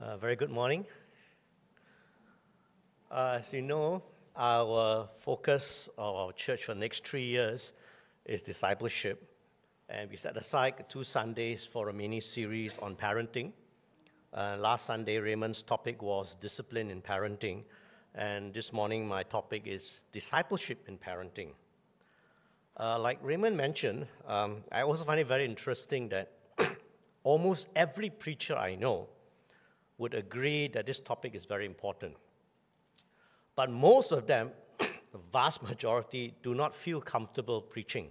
Very good morning. As you know, our focus of our church for the next 3 years is discipleship. And we set aside 2 Sundays for a mini-series on parenting. Last Sunday, Raymond's topic was discipline in parenting. And this morning, my topic is discipleship in parenting. Like Raymond mentioned, I also find it very interesting that almost every preacher I know would agree that this topic is very important. But most of them, the vast majority, do not feel comfortable preaching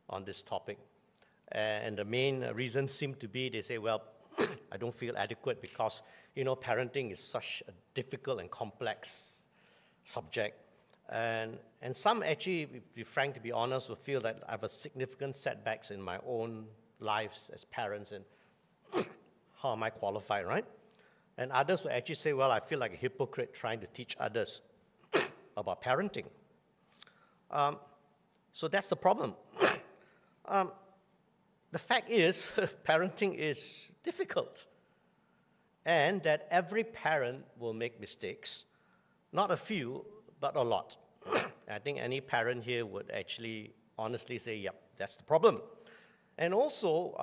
on this topic. And the main reason seems to be they say, well, I don't feel adequate because, parenting is such a difficult and complex subject. And some actually, to be frank, to be honest, will feel that I have a significant setbacks in my own lives as parents, and how am I qualified, right? And others will actually say, well, I feel like a hypocrite trying to teach others about parenting. So that's the problem. The fact is, parenting is difficult, and that every parent will make mistakes, not a few, but a lot. I think any parent here would actually honestly say, yep, that's the problem. And also,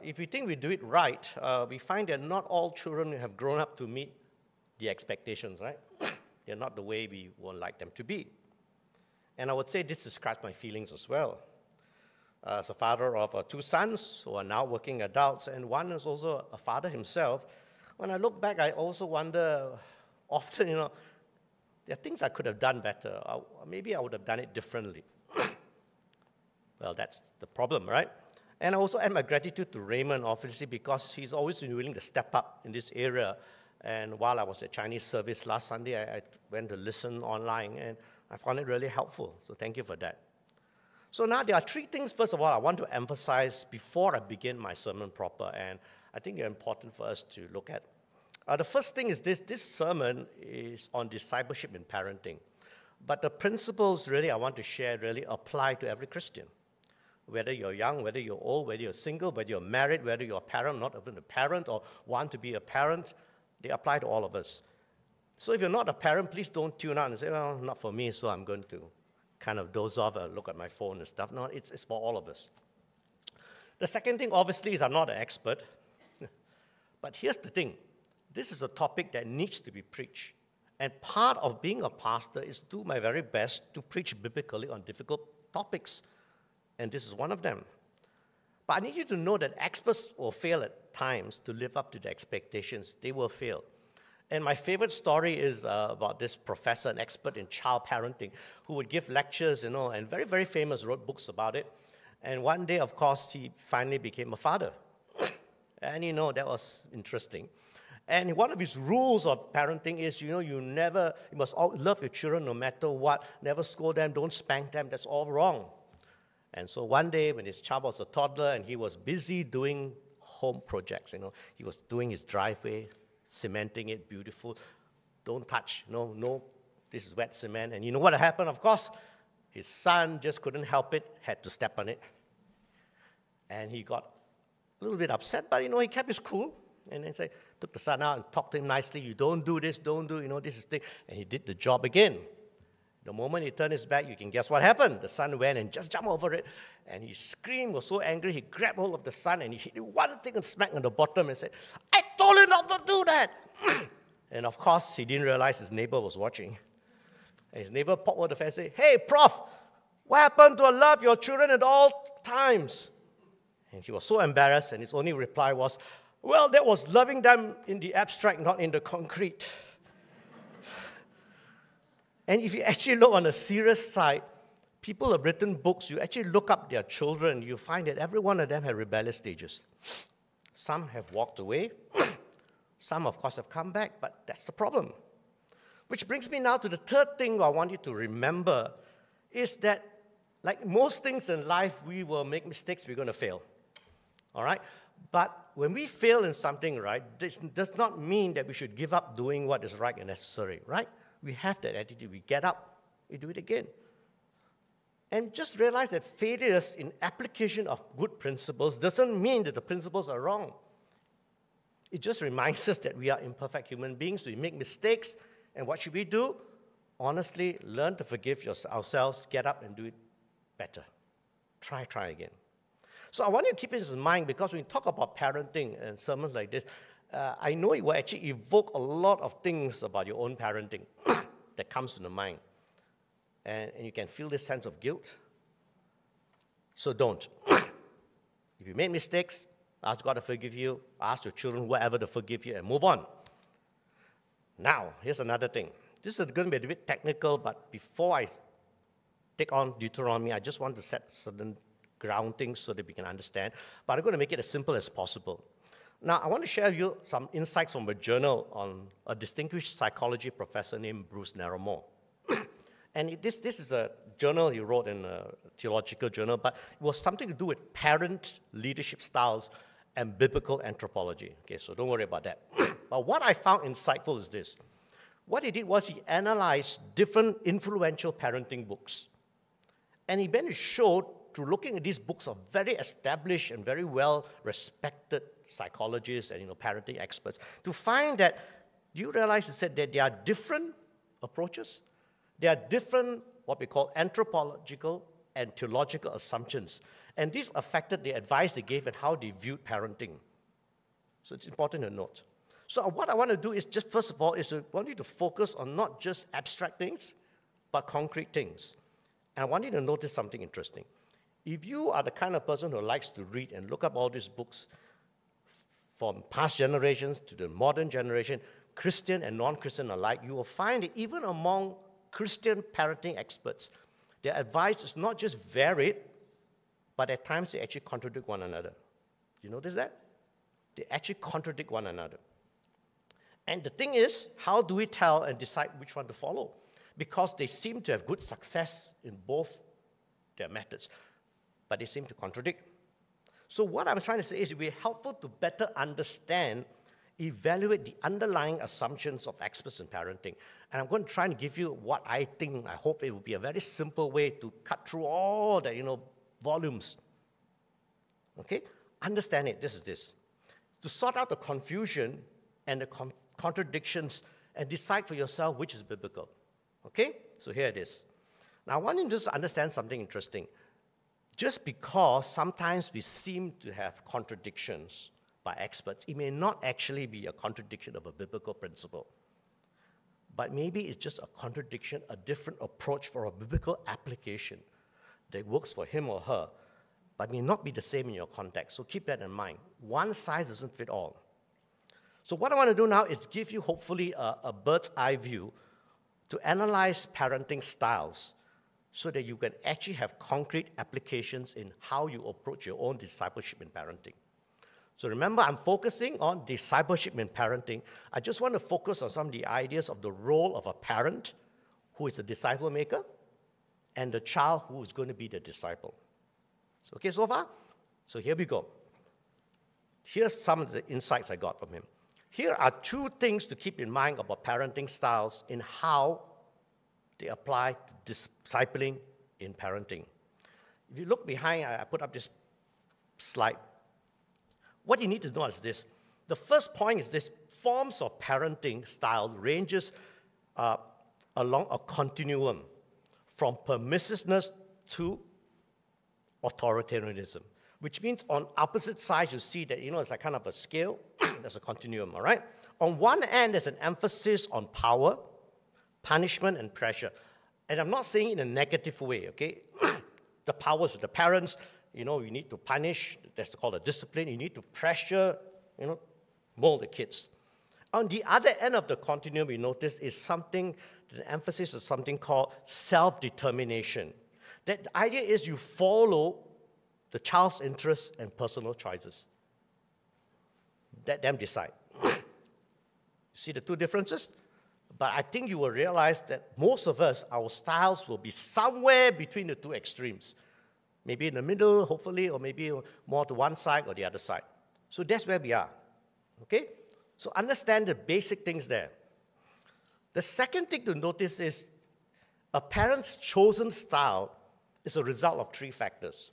if we think we do it right, we find that not all children have grown up to meet the expectations, right? They're not the way we would like them to be. And I would say this describes my feelings as well. As a father of 2 sons who are now working adults, and one is also a father himself, when I look back, I also wonder often, there are things I could have done better. Maybe I would have done it differently. Well, that's the problem, right? And I also add my gratitude to Raymond, obviously, because he's always been willing to step up in this area. And while I was at Chinese service last Sunday, I went to listen online, and I found it really helpful. So thank you for that. So now there are 3 things, first of all, I want to emphasize before I begin my sermon proper, and I think they're important for us to look at. The first thing is this sermon is on discipleship in parenting. But the principles really I want to share really apply to every Christian. Whether you're young, whether you're old, whether you're single, whether you're married, whether you're a parent, not even a parent, or want to be a parent, they apply to all of us. So if you're not a parent, please don't tune out and say, well, not for me, so I'm going to kind of doze off or look at my phone and stuff. No, it's for all of us. The second thing, obviously, is I'm not an expert. But here's the thing. This is a topic that needs to be preached. And part of being a pastor is to do my very best to preach biblically on difficult topics. And this is one of them. But I need you to know that experts will fail at times to live up to the expectations. They will fail. And my favorite story is about this professor, an expert in child parenting, who would give lectures, and very, very famous, wrote books about it. And one day, of course, he finally became a father. And that was interesting. And one of his rules of parenting is, you must love your children no matter what, never scold them, don't spank them, that's all wrong. And so one day when his child was a toddler and he was busy doing home projects, he was doing his driveway, cementing it beautiful, don't touch, no, this is wet cement. And you know what happened, of course? His son just couldn't help it, had to step on it. And he got a little bit upset, but he kept his cool. And then took the son out and talked to him nicely. You don't do this, this is thing. And he did the job again. The moment he turned his back, you can guess what happened. The son went and just jumped over it. And he screamed, was so angry, he grabbed hold of the son and he hit one thing and smacked on the bottom and said, I told you not to do that. And of course, he didn't realize his neighbor was watching. And his neighbor popped over the fence and said, hey, Prof, what happened to love your children at all times? And he was so embarrassed, and his only reply was, well, that was loving them in the abstract, not in the concrete. And if you actually look on the serious side, people have written books, you actually look up their children, you find that every one of them had rebellious stages. Some have walked away. Some, of course, have come back, but that's the problem. Which brings me now to the third thing I want you to remember is that, like most things in life, we will make mistakes, we're going to fail. All right? But when we fail in something, right, this does not mean that we should give up doing what is right and necessary, right? We have that attitude. We get up, we do it again. And just realize that failures in application of good principles doesn't mean that the principles are wrong. It just reminds us that we are imperfect human beings, we make mistakes, and what should we do? Honestly, learn to forgive ourselves, get up and do it better. Try again. So I want you to keep this in mind, because when we talk about parenting and sermons like this, I know it will actually evoke a lot of things about your own parenting that comes to the mind. And you can feel this sense of guilt. So don't. If you make mistakes, ask God to forgive you, ask your children, whoever, to forgive you, and move on. Now, here's another thing. This is going to be a bit technical, but before I take on Deuteronomy, I just want to set certain groundings so that we can understand. But I'm going to make it as simple as possible. Now, I want to share with you some insights from a journal on a distinguished psychology professor named Bruce Narramore. And this is a journal he wrote in a theological journal, but it was something to do with parent leadership styles and biblical anthropology. Okay, so don't worry about that. But what I found insightful is this. What he did was he analyzed different influential parenting books. And he then showed, through looking at these books of very established and very well-respected psychologists and parenting experts, to find that, do you realize, he said that there are different approaches? There are different, what we call anthropological and theological assumptions. And this affected the advice they gave and how they viewed parenting. So it's important to note. So what I want to do is just, first of all, is I want you to focus on not just abstract things, but concrete things. And I want you to notice something interesting. If you are the kind of person who likes to read and look up all these books from past generations to the modern generation, Christian and non-Christian alike, you will find that even among Christian parenting experts, their advice is not just varied, but at times they actually contradict one another. You notice that? They actually contradict one another. And the thing is, how do we tell and decide which one to follow? Because they seem to have good success in both their methods, but they seem to contradict. So what I'm trying to say is it will be helpful to better understand, evaluate the underlying assumptions of experts in parenting. And I'm going to try and give you what I hope it will be a very simple way to cut through all the, volumes. Okay? Understand it. This is this. To sort out the confusion and the contradictions and decide for yourself which is biblical. Okay? So here it is. Now, I want you to just understand something interesting. Just because sometimes we seem to have contradictions by experts, it may not actually be a contradiction of a biblical principle. But maybe it's just a contradiction, a different approach for a biblical application that works for him or her, but may not be the same in your context. So keep that in mind. One size doesn't fit all. So what I want to do now is give you, hopefully, a bird's eye view to analyze parenting styles so that you can actually have concrete applications in how you approach your own discipleship in parenting. So remember, I'm focusing on discipleship in parenting. I just want to focus on some of the ideas of the role of a parent who is a disciple maker and the child who is going to be the disciple. So, okay, so far? So here we go. Here's some of the insights I got from him. Here are two things to keep in mind about parenting styles in how they apply to discipling in parenting. If you look behind, I put up this slide. What you need to know is this. The first point is this: forms of parenting style ranges along a continuum from permissiveness to authoritarianism, which means on opposite sides you see that, it's like kind of a scale. There's a continuum, all right? On one end, there's an emphasis on power, punishment, and pressure. And I'm not saying in a negative way, okay? The powers of the parents, you need to punish, that's called a discipline. You need to pressure, mold the kids. On the other end of the continuum, we notice is something, the emphasis is something called self-determination. That the idea is you follow the child's interests and personal choices. Let them decide. See the two differences? But I think you will realize that most of us, our styles will be somewhere between the two extremes. Maybe in the middle, hopefully, or maybe more to one side or the other side. So that's where we are. Okay? So understand the basic things there. The second thing to notice is a parent's chosen style is a result of three factors.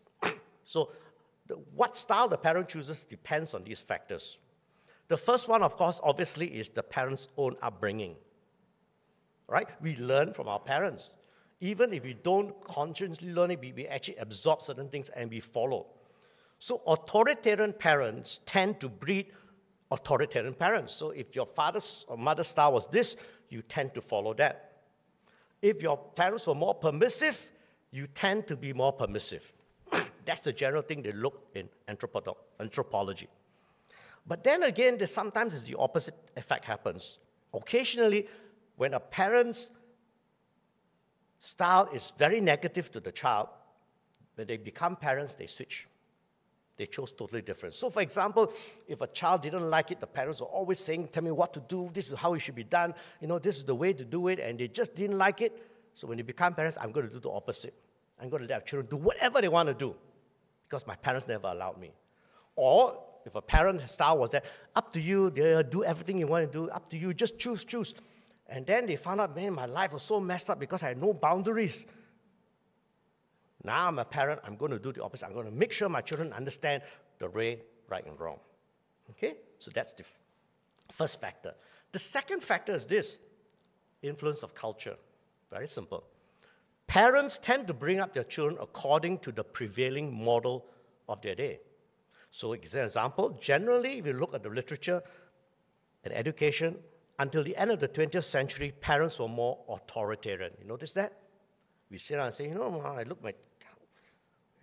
So what style the parent chooses depends on these factors. The first one, of course, obviously, is the parents' own upbringing. Right? We learn from our parents. Even if we don't consciously learn it, we actually absorb certain things and we follow. So authoritarian parents tend to breed authoritarian parents. So if your father's or mother's style was this, you tend to follow that. If your parents were more permissive, you tend to be more permissive. That's the general thing they look in anthropology. But then again, sometimes the opposite effect happens. Occasionally, when a parent's style is very negative to the child, when they become parents, they switch. They chose totally different. So, for example, if a child didn't like it, the parents were always saying, tell me what to do, this is how it should be done, this is the way to do it, and they just didn't like it. So when they become parents, I'm going to do the opposite. I'm going to let children do whatever they want to do, because my parents never allowed me. Or if a parent's style was that, up to you, do everything you want to do, up to you, just choose. And then they found out, man, my life was so messed up because I had no boundaries. Now I'm a parent, I'm going to do the opposite. I'm going to make sure my children understand the way, right and wrong. Okay? So that's the first factor. The second factor is this, influence of culture. Very simple. Parents tend to bring up their children according to the prevailing model of their day. So, as an example, generally, if you look at the literature and education, until the end of the 20th century, parents were more authoritarian. You notice that? We sit down and say,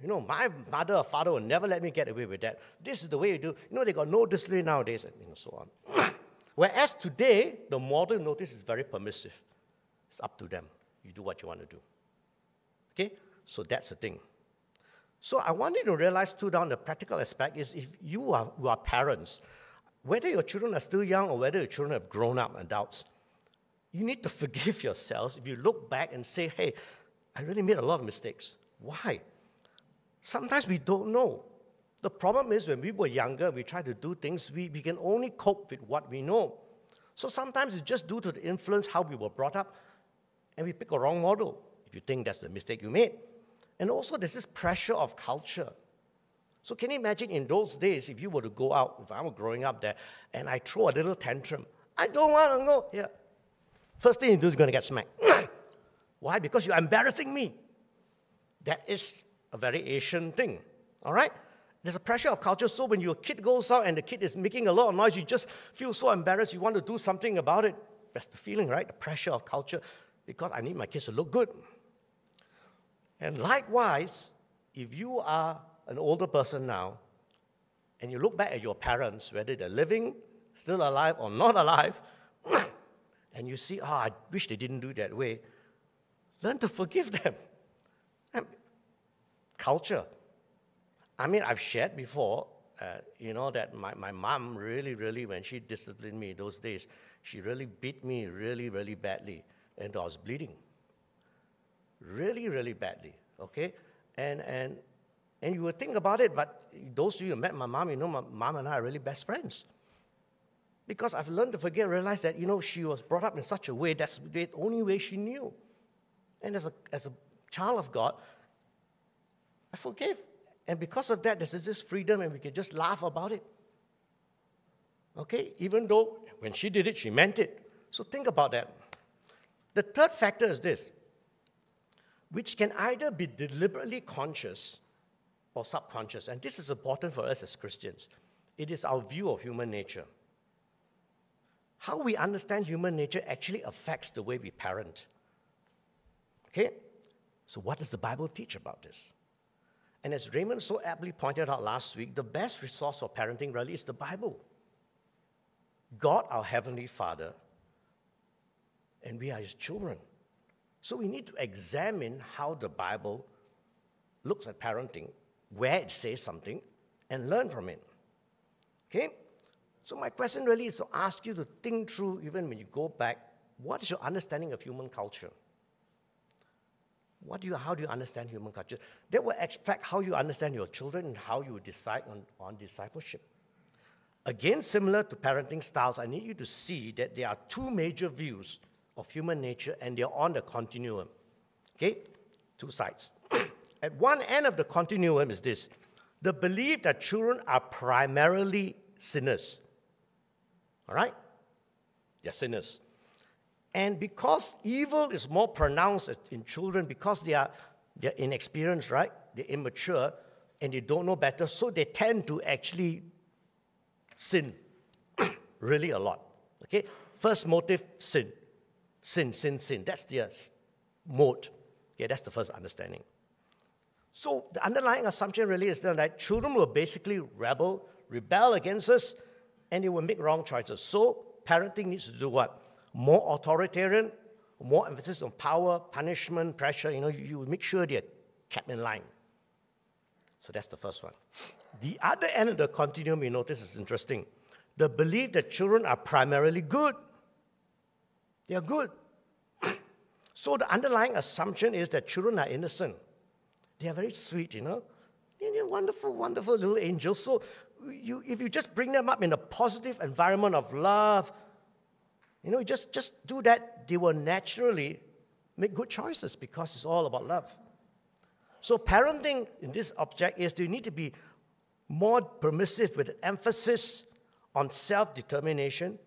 my mother or father will never let me get away with that. This is the way you do. They got no discipline nowadays, and so on. Whereas today, the modern notice is very permissive. It's up to them. You do what you want to do. Okay? So that's the thing. So I want you to realize, too, down the practical aspect is if you are parents, whether your children are still young or whether your children have grown up adults, you need to forgive yourselves if you look back and say, hey, I really made a lot of mistakes. Why? Sometimes we don't know. The problem is when we were younger, we try to do things, we can only cope with what we know. So sometimes it's just due to the influence, how we were brought up, and we pick a wrong model, if you think that's the mistake you made. And also there's this pressure of culture. So can you imagine in those days, if you were to go out, if I were growing up there, and I throw a little tantrum, I don't want to go here. First thing you do is going to get smacked. Why? Because you're embarrassing me. That is a very Asian thing, all right? There's a pressure of culture, so when your kid goes out and the kid is making a lot of noise, you just feel so embarrassed, you want to do something about it. That's the feeling, right? The pressure of culture, because I need my kids to look good. And likewise, if you are an older person now, and you look back at your parents, whether they're living, still alive, or not alive, and you see, I wish they didn't do that way, learn to forgive them. Culture. I mean, I've shared before, that my mom really, when she disciplined me those days, she really beat me really, really badly, and I was bleeding. Really, really badly, okay? And you would think about it, but those of you who met my mom, my mom and I are really best friends. Because I've learned to forget, realize that, she was brought up in such a way, that's the only way she knew. And as a child of God, I forgave. And because of that, there's this freedom, and we can just laugh about it. Okay? Even though when she did it, she meant it. So think about that. The third factor is this, which can either be deliberately conscious or subconscious. And this is important for us as Christians. It is our view of human nature. How we understand human nature actually affects the way we parent. Okay? So what does the Bible teach about this? And as Raymond so aptly pointed out last week, the best resource for parenting really is the Bible. God, our Heavenly Father, and we are His children. So we need to examine how the Bible looks at parenting, where it says something, and learn from it. Okay? So my question really is to ask you to think through, even when you go back, what is your understanding of human culture? How do you understand human culture? That will affect how you understand your children and how you decide on discipleship. Again, similar to parenting styles, I need you to see that there are two major views of human nature, and they're on the continuum. Okay? Two sides. At one end of the continuum is this, the belief that children are primarily sinners. All right? They're sinners. And because evil is more pronounced in children, because they're inexperienced, right? They're immature, and they don't know better, so they tend to actually sin really a lot. Okay? First motive, sin. Sin. That's their mode. Okay, that's the first understanding. So the underlying assumption really is that children will basically rebel against us, and they will make wrong choices. So parenting needs to do what? More authoritarian, more emphasis on power, punishment, pressure. You make sure they're kept in line. So that's the first one. The other end of the continuum, you notice, is interesting. The belief that children are primarily good. They are good. So the underlying assumption is that children are innocent. They are very sweet, They're wonderful, wonderful little angels. So if you just bring them up in a positive environment of love, just do that, they will naturally make good choices because it's all about love. So parenting in this object is you need to be more permissive with an emphasis on self-determination,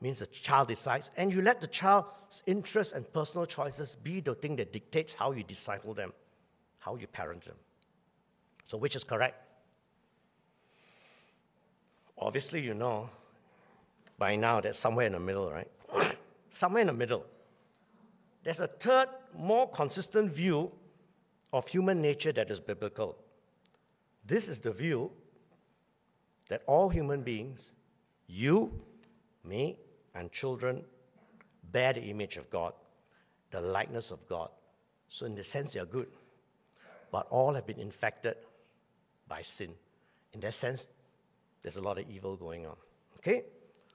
means the child decides, and you let the child's interests and personal choices be the thing that dictates how you disciple them, how you parent them. So which is correct? Obviously, by now that's somewhere in the middle, right? Somewhere in the middle. There's a third, more consistent view of human nature that is biblical. This is the view that all human beings, you, me, and children, bear the image of God, the likeness of God. So in the sense, they are good. But all have been infected by sin. In that sense, there's a lot of evil going on. Okay?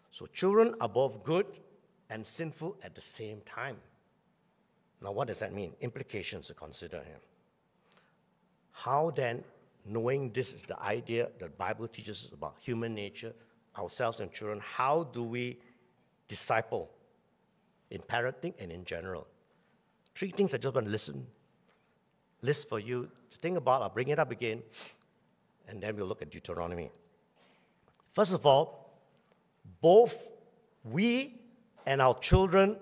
So children are both good and sinful at the same time. Now, what does that mean? Implications to consider here. How then, knowing this is the idea that the Bible teaches us about human nature, ourselves and children, how do we disciple in parenting and in general? 3 things I just want to list for you to think about. I'll bring it up again, and then we'll look at Deuteronomy. First of all, both we and our children,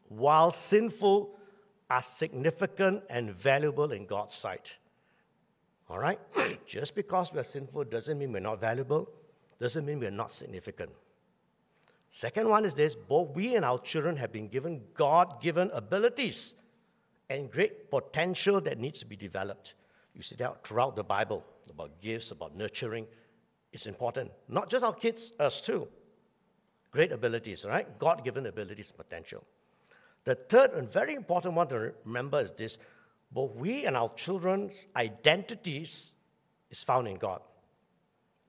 while sinful, are significant and valuable in God's sight. All right? Just because we are sinful doesn't mean we're not valuable, doesn't mean we're not significant. Second one is this: both we and our children have been given God-given abilities and great potential that needs to be developed. You see that throughout the Bible, about gifts, about nurturing. It's important. Not just our kids, us too. Great abilities, right? God-given abilities, potential. The third and very important one to remember is this: both we and our children's identities is found in God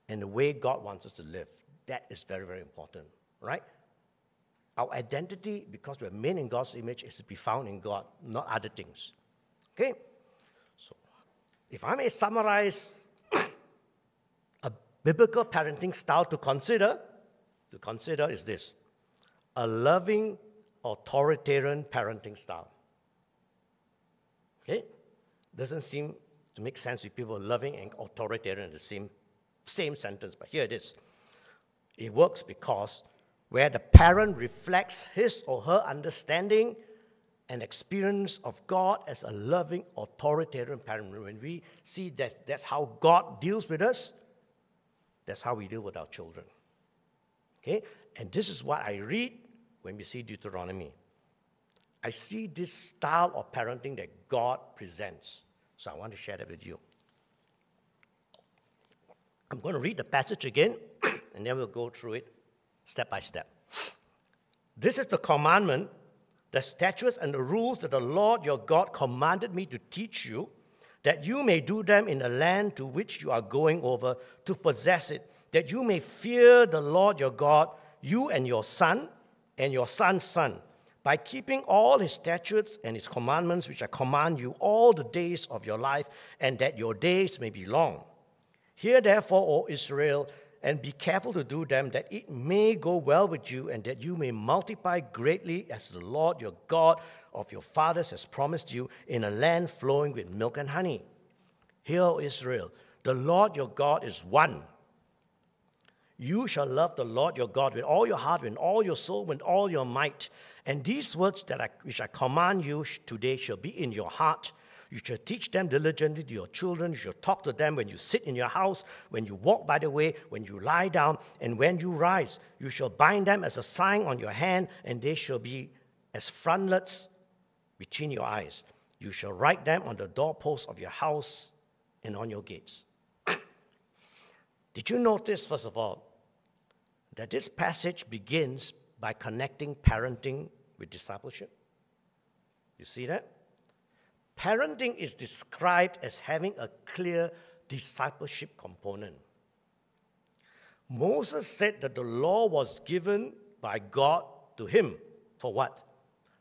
and the way God wants us to live. That is very, very important, right? Our identity, because we're made in God's image, is to be found in God, not other things. Okay? So, if I may summarize a biblical parenting style to consider is this: a loving, authoritarian parenting style. Okay? Doesn't seem to make sense with people loving and authoritarian in the same sentence, but here it is. It works because where the parent reflects his or her understanding and experience of God as a loving, authoritarian parent, when we see that that's how God deals with us, that's how we deal with our children. Okay? And this is what I read when we see Deuteronomy. I see this style of parenting that God presents. So I want to share that with you. I'm going to read the passage again, and then we'll go through it step by step. This is the commandment, the statutes and the rules that the Lord your God commanded me to teach you, that you may do them in the land to which you are going over to possess it, that you may fear the Lord your God, you and your son and your son's son, by keeping all his statutes and his commandments which I command you all the days of your life, and that your days may be long. Hear therefore, O Israel, and be careful to do them, that it may go well with you, and that you may multiply greatly, as the Lord your God of your fathers has promised you, in a land flowing with milk and honey. Hear, O Israel, the Lord your God is one. You shall love the Lord your God with all your heart, with all your soul, with all your might. And these words which I command you today shall be in your heart. You shall teach them diligently to your children. You shall talk to them when you sit in your house, when you walk by the way, when you lie down, and when you rise. You shall bind them as a sign on your hand, and they shall be as frontlets between your eyes. You shall write them on the doorposts of your house and on your gates. Did you notice, first of all, that this passage begins by connecting parenting with discipleship? You see that? Parenting is described as having a clear discipleship component. Moses said that the law was given by God to him. For what?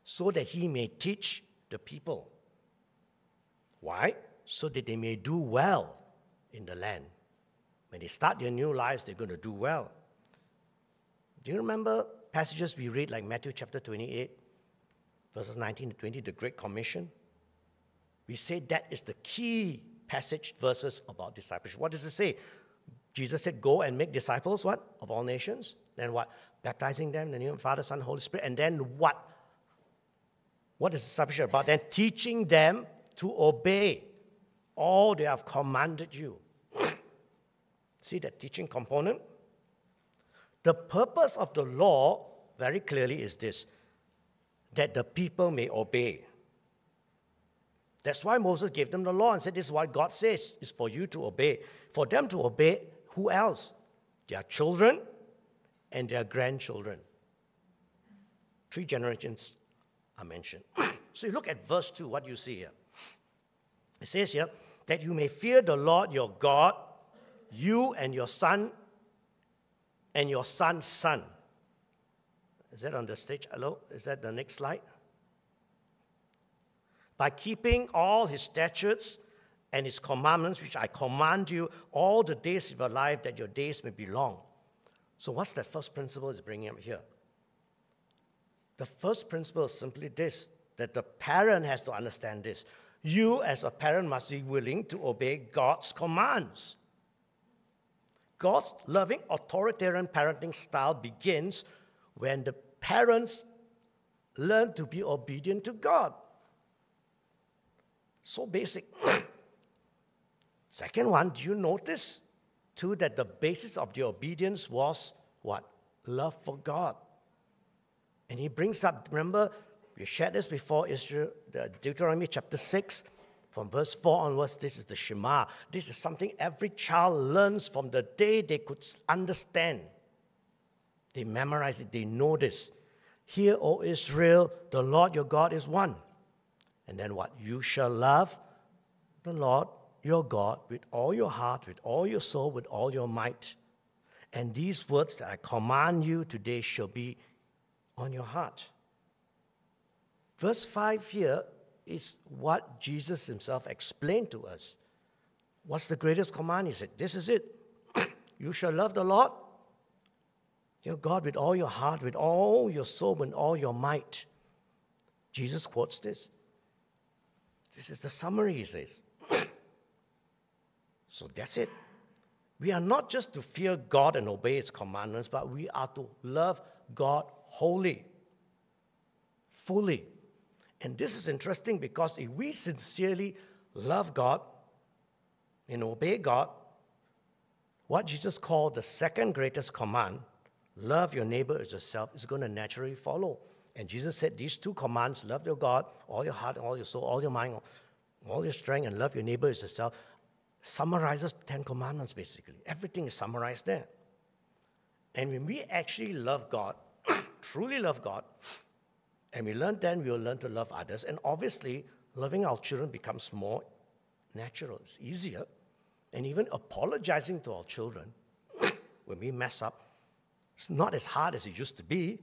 So that he may teach the people. Why? So that they may do well in the land. When they start their new lives, they're going to do well. Do you remember passages we read like Matthew chapter 28, verses 19 to 20, the Great Commission? We say that is the key passage verses about discipleship. What does it say? Jesus said, go and make disciples, what? Of all nations. Then what? Baptizing them in the name of the Father, Son, Holy Spirit. And then what? What is discipleship about? Then teaching them to obey all they have commanded you. See that teaching component? The purpose of the law, very clearly, is this, that the people may obey. That's why Moses gave them the law and said, this is what God says, is for you to obey. For them to obey, who else? Their children and their grandchildren. 3 generations are mentioned. So you look at verse 2, what do you see here? It says here, that you may fear the Lord your God, you and your son and your son's son. Is that on the stage? Hello? Is that the next slide? By keeping all his statutes and his commandments, which I command you all the days of your life, that your days may be long. So what's that first principle he's bringing up here? The first principle is simply this, that the parent has to understand this. You as a parent must be willing to obey God's commands. God's loving authoritarian parenting style begins when the parents learn to be obedient to God. So basic. Second one, do you notice too that the basis of the obedience was what? Love for God. And he brings up, remember, we shared this before, Israel, Deuteronomy chapter 6, from verse 4 onwards, this is the Shema. This is something every child learns from the day they could understand. They memorize it, they know this. Hear, O Israel, the Lord your God is one. And then what? You shall love the Lord your God with all your heart, with all your soul, with all your might. And these words that I command you today shall be on your heart. Verse 5 here is what Jesus himself explained to us. What's the greatest command? He said, this is it. You shall love the Lord your God with all your heart, with all your soul, with all your might. Jesus quotes this. This is the summary, he says. So that's it. We are not just to fear God and obey his commandments, but we are to love God wholly, fully. And this is interesting because if we sincerely love God and obey God, what Jesus called the second greatest command, love your neighbor as yourself, is going to naturally follow. And Jesus said these two commands, love your God, all your heart, all your soul, all your mind, all your strength, and love your neighbor as yourself, summarizes 10 commandments basically. Everything is summarized there. And when we actually love God, truly love God, and we learn then, we will learn to love others. And obviously, loving our children becomes more natural. It's easier. And even apologizing to our children when we mess up, it's not as hard as it used to be.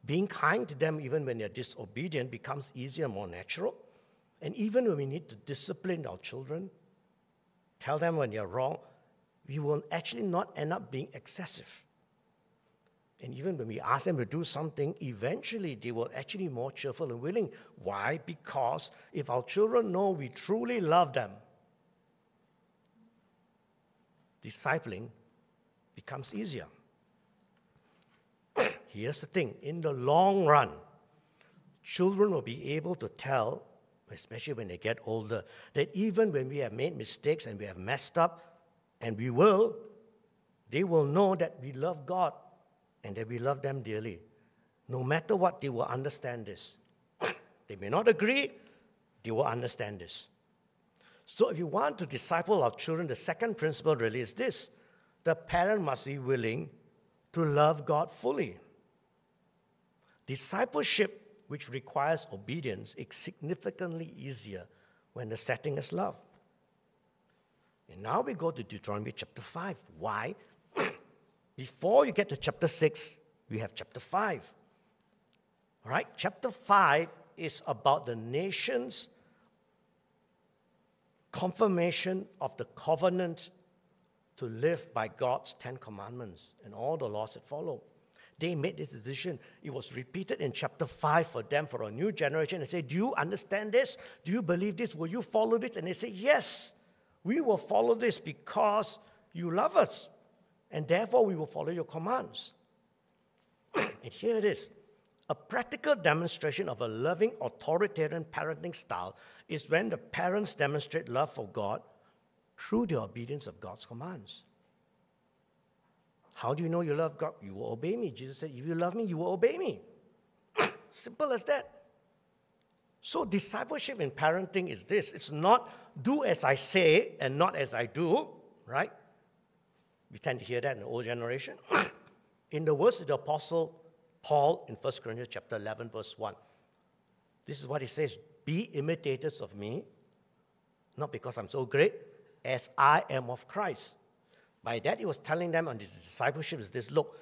Being kind to them even when they're disobedient becomes easier and more natural. And even when we need to discipline our children, tell them when they're wrong, we will actually not end up being excessive. And even when we ask them to do something, eventually they will actually be more cheerful and willing. Why? Because if our children know we truly love them, discipling becomes easier. Here's the thing. In the long run, children will be able to tell, especially when they get older, that even when we have made mistakes and we have messed up, and we will, they will know that we love God and that we love them dearly. No matter what, they will understand this. They may not agree, they will understand this. So if you want to disciple our children, the second principle really is this. The parent must be willing to love God fully. Discipleship, which requires obedience, is significantly easier when the setting is love. And now we go to Deuteronomy chapter 5. Why? Before you get to chapter 6, we have chapter 5. All right? Chapter 5 is about the nation's confirmation of the covenant to live by God's 10 commandments and all the laws that follow. They made this decision. It was repeated in chapter 5 for them, for a new generation. They say, do you understand this? Do you believe this? Will you follow this? And they say, yes, we will follow this because you love us. And therefore, we will follow your commands. And here it is. A practical demonstration of a loving, authoritarian parenting style is when the parents demonstrate love for God through the obedience of God's commands. How do you know you love God? You will obey me. Jesus said, if you love me, you will obey me. Simple as that. So discipleship in parenting is this. It's not do as I say and not as I do, right? We tend to hear that in the old generation. In the words of the Apostle Paul in 1 Corinthians chapter 11, verse 1, this is what he says, be imitators of me, not because I'm so great, as I am of Christ. By that, he was telling them on this discipleship is this, look,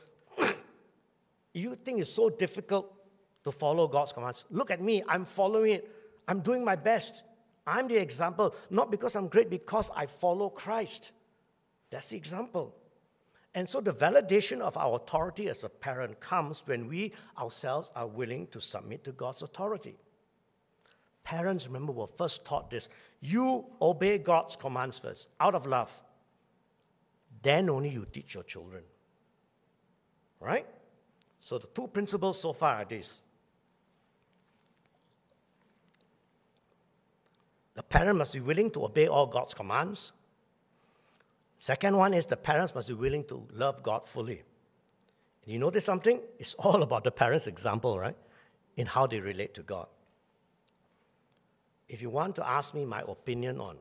you think it's so difficult to follow God's commands. Look at me, I'm following it. I'm doing my best. I'm the example, not because I'm great, because I follow Christ. That's the example. And so the validation of our authority as a parent comes when we ourselves are willing to submit to God's authority. Parents, remember, were first taught this. You obey God's commands first, out of love. Then only you teach your children. Right? So the two principles so far are these. The parent must be willing to obey all God's commands. Second one is the parents must be willing to love God fully. And you notice something? It's all about the parents' example, right? In how they relate to God. If you want to ask me my opinion on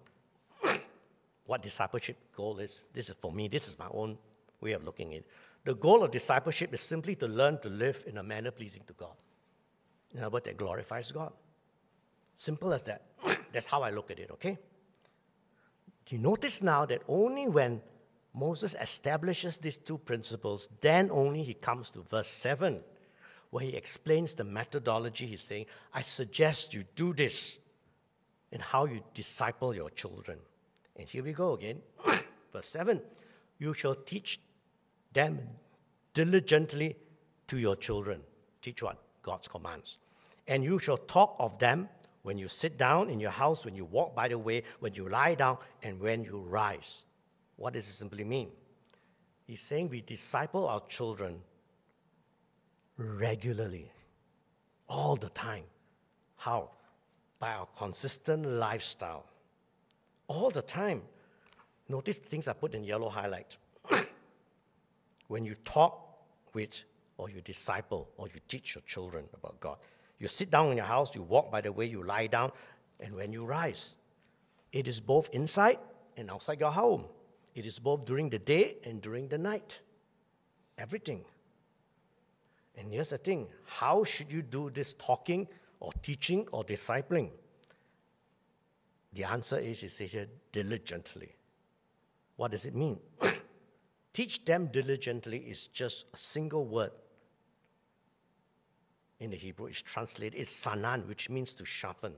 what discipleship goal is, this is for me, this is my own way of looking at it. The goal of discipleship is simply to learn to live in a manner pleasing to God. In other words, that glorifies God. Simple as that. That's how I look at it, okay? You notice now that only when Moses establishes these two principles, then only he comes to verse 7, where he explains the methodology. He's saying, I suggest you do this in how you disciple your children. And here we go again. Verse 7, you shall teach them diligently to your children. Teach what? God's commands. And you shall talk of them when you sit down in your house, when you walk by the way, when you lie down, and when you rise. What does it simply mean? He's saying we disciple our children regularly, all the time. How? By our consistent lifestyle. All the time. Notice things are put in yellow highlight. When you talk with, or you disciple, or you teach your children about God. You sit down in your house, you walk by the way, you lie down, and when you rise. It is both inside and outside your home. It is both during the day and during the night. Everything. And here's the thing. How should you do this talking or teaching or discipling? The answer is, it says here, diligently. What does it mean? Teach them diligently is just a single word. In the Hebrew, it's translated, it's sanan, which means to sharpen.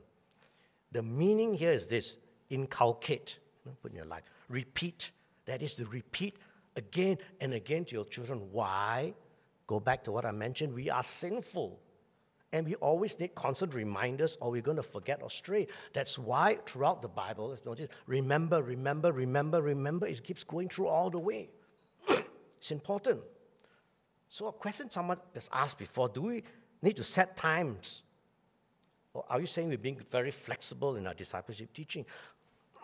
The meaning here is this, inculcate, put in your life, repeat. That is to repeat again and again to your children. Why? Go back to what I mentioned, we are sinful. And we always need constant reminders or we're going to forget or stray. That's why throughout the Bible, let's notice, remember, remember, remember, remember, it keeps going through all the way. It's important. So a question someone has asked before, do we need to set times? Or are you saying we're being very flexible in our discipleship teaching?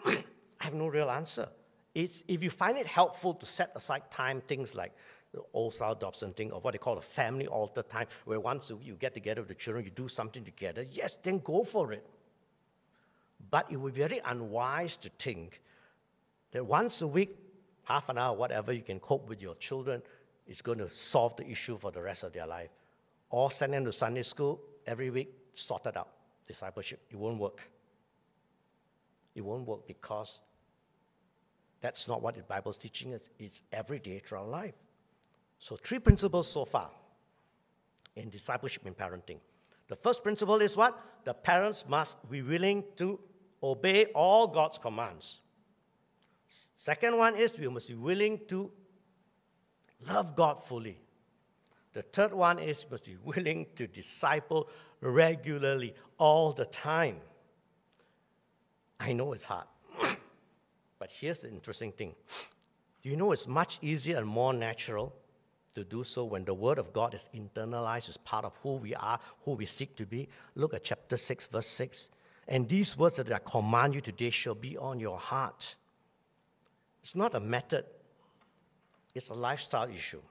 I have no real answer. If you find it helpful to set aside time, things like the old-style Dobson thing, or what they call a family altar time, where once a week you get together with the children, you do something together, yes, then go for it. But it would be very unwise to think that once a week, half an hour, whatever you can cope with your children, is going to solve the issue for the rest of their life. Or send them to Sunday school every week, sort it out. Discipleship, it won't work. It won't work because that's not what the Bible's teaching us. It's every day throughout life. So 3 principles so far in discipleship and parenting. The first principle is what? The parents must be willing to obey all God's commands. Second one is we must be willing to love God fully. The third one is we must be willing to disciple regularly, all the time. I know it's hard, but here's the interesting thing. Do you know it's much easier and more natural to do so when the Word of God is internalized as part of who we are, who we seek to be? Look at chapter 6, verse 6. And these words that I command you today shall be on your heart. It's not a method. It's a lifestyle issue.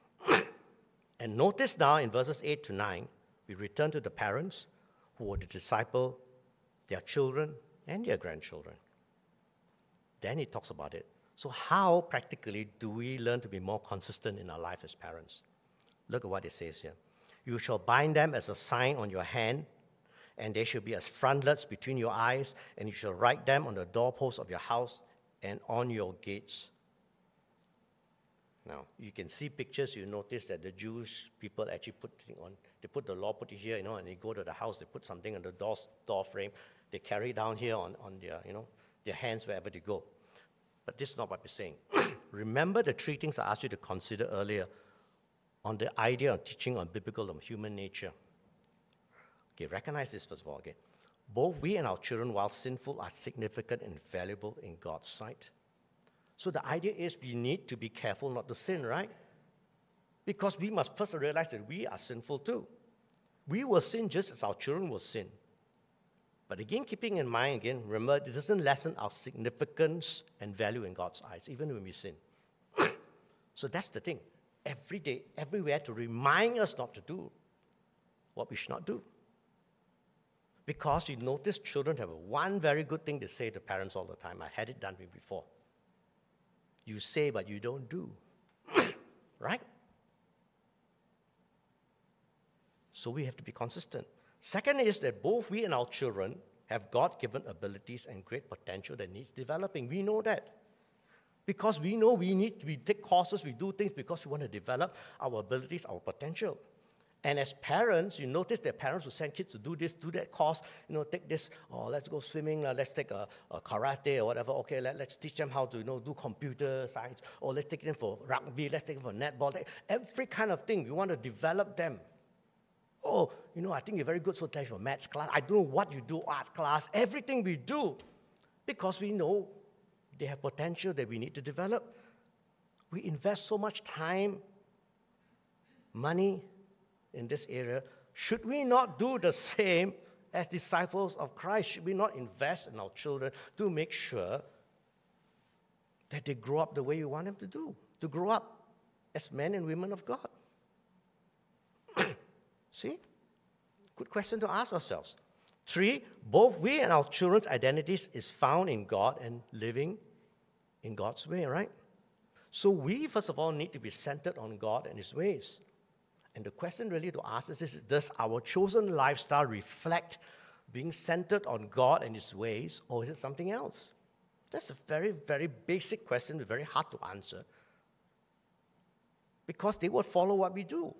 And notice now in verses 8 to 9, we return to the parents who were to disciple their children and their grandchildren. Then he talks about it. So how practically do we learn to be more consistent in our life as parents? Look at what it says here. You shall bind them as a sign on your hand, and they shall be as frontlets between your eyes, and you shall write them on the doorposts of your house and on your gates. Now, you can see pictures, you notice that the Jewish people actually put it on, they put the law, put it here, and they go to the house, they put something on the door frame, they carry it down here on their, their hands wherever they go. But this is not what we're saying. Remember the 3 things I asked you to consider earlier on the idea of teaching on biblical and human nature. Okay, recognize this first of all, okay? Both we and our children, while sinful, are significant and valuable in God's sight. So the idea is we need to be careful not to sin, right? Because we must first realize that we are sinful too. We will sin just as our children will sin. But again, keeping in mind, remember, it doesn't lessen our significance and value in God's eyes, even when we sin. So that's the thing. Every day, everywhere, to remind us not to do what we should not do. Because you notice children have one very good thing to say to parents all the time. I had it done before. You say, but you don't do. Right? So we have to be consistent. Second is that both we and our children have God-given abilities and great potential that needs developing. We know that. Because we know we take courses, we do things because we want to develop our abilities, our potential. And as parents, you notice that parents will send kids to do this, do that course, take this, let's go swimming, let's take a karate or whatever. Okay, let's teach them how to, do computer science, or let's take them for rugby, let's take them for netball. Every kind of thing, we want to develop them. Oh, I think you're very good, so thanks for maths class. I don't know what you do, art class, everything we do, because we know they have potential that we need to develop. We invest so much time, money in this area. Should we not do the same as disciples of Christ? Should we not invest in our children to make sure that they grow up the way you want them to grow up as men and women of God? See? Good question to ask ourselves. 3, both we and our children's identities is found in God and living in God's way, right? So we, first of all, need to be centered on God and His ways. And the question really to ask is, does our chosen lifestyle reflect being centered on God and His ways, or is it something else? That's a very, very basic question, very hard to answer, because they will follow what we do.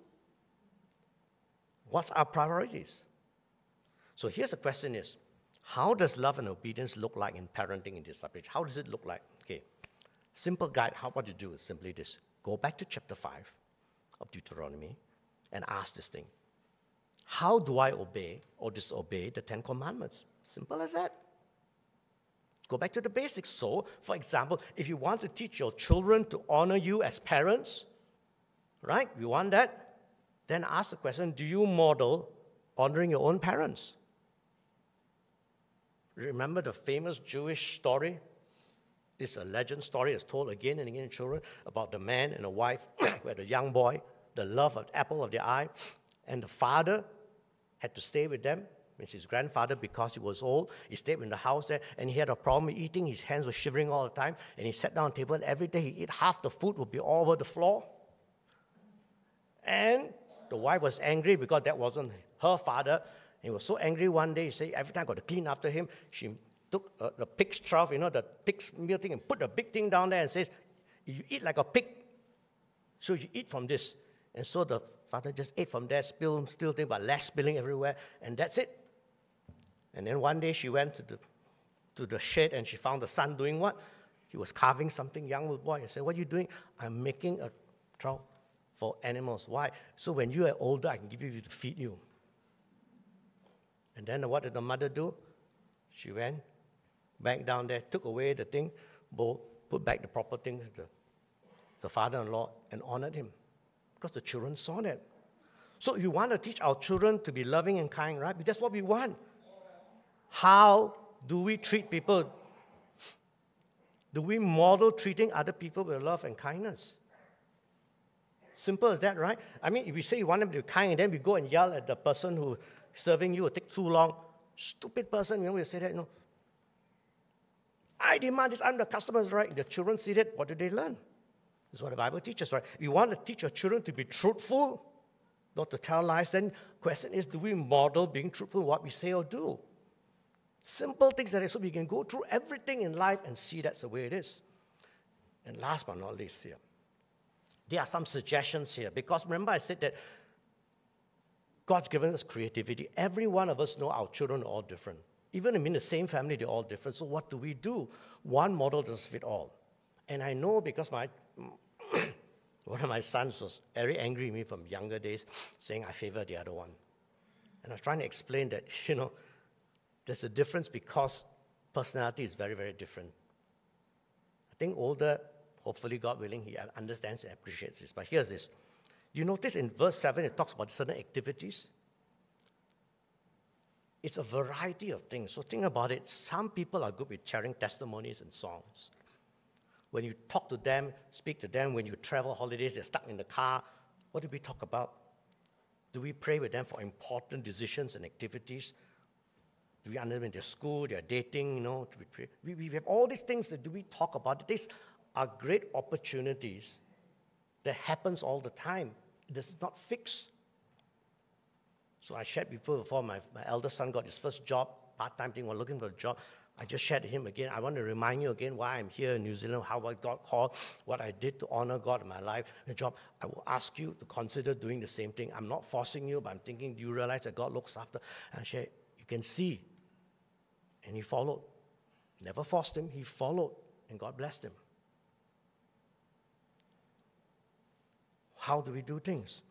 What's our priorities? So here's the question is, how does love and obedience look like in parenting and discipleship? How does it look like? Okay, simple guide, what you do is simply this. Go back to chapter 5 of Deuteronomy and ask this thing. How do I obey or disobey the 10 Commandments? Simple as that. Go back to the basics. So, for example, if you want to teach your children to honor you as parents, Right? You want that? Then ask the question, do you model honoring your own parents? Remember the famous Jewish story? It's a legend story. It's told again and again in children about the man and the wife where the young boy, the love of the apple of their eye, and the father had to stay with them. It's his grandfather, because he was old, he stayed in the house there, and he had a problem eating. His hands were shivering all the time, and he sat down at the table, and every day he ate half the food would be all over the floor. And the wife was angry because that wasn't her father. He was so angry one day, he said, every time I got to clean after him, she took the pig's trough, the pig's meal thing, and put the big thing down there and says, you eat like a pig, so you eat from this. And so the father just ate from there, still thing, but less spilling everywhere, and that's it. And then one day she went to the shed and she found the son doing what? He was carving something, young little boy. He said, what are you doing? I'm making a trough for animals. Why? So when you are older, I can give you to feed you. And then what did the mother do? She went back down there, took away the thing, bowl, put back the proper things, the father-in-law, and honored him. Because the children saw that. So you want to teach our children to be loving and kind, right? Because that's what we want. How do we treat people? Do we model treating other people with love and kindness? Simple as that, right? I mean, if we say you want them to be kind, and then we go and yell at the person who's serving you, will take too long. Stupid person, we say that, I demand this, I'm the customer's right. The children see that, what do they learn? This is what the Bible teaches, right? You want to teach your children to be truthful, not to tell lies, then the question is, do we model being truthful in what we say or do? Simple things that so we can go through everything in life and see that's the way it is. And last but not least here, there are some suggestions here. Because remember I said that God's given us creativity. Every one of us know our children are all different. Even in the same family, they're all different. So what do we do? One model doesn't fit all. And I know because one of my sons was very angry at me from younger days, saying I favor the other one. And I was trying to explain that, there's a difference because personality is very, very different. I think older, hopefully God willing, he understands and appreciates this. But here's this. You notice in verse 7, it talks about certain activities. It's a variety of things. So think about it. Some people are good with sharing testimonies and songs. When you talk to them, speak to them, when you travel holidays, they're stuck in the car, what do we talk about? Do we pray with them for important decisions and activities? Do we understand their school, their dating, we have all these things that do we talk about. These are great opportunities that happens all the time. This is not fixed. So I shared people before my eldest son got his first job, part-time thing, while looking for a job. I just shared to him again. I want to remind you again why I'm here in New Zealand, how I got called, what I did to honor God in my life, the job. I will ask you to consider doing the same thing. I'm not forcing you, but I'm thinking, do you realize that God looks after? And I shared, you can see. And he followed. Never forced him, he followed, and God blessed him. How do we do things?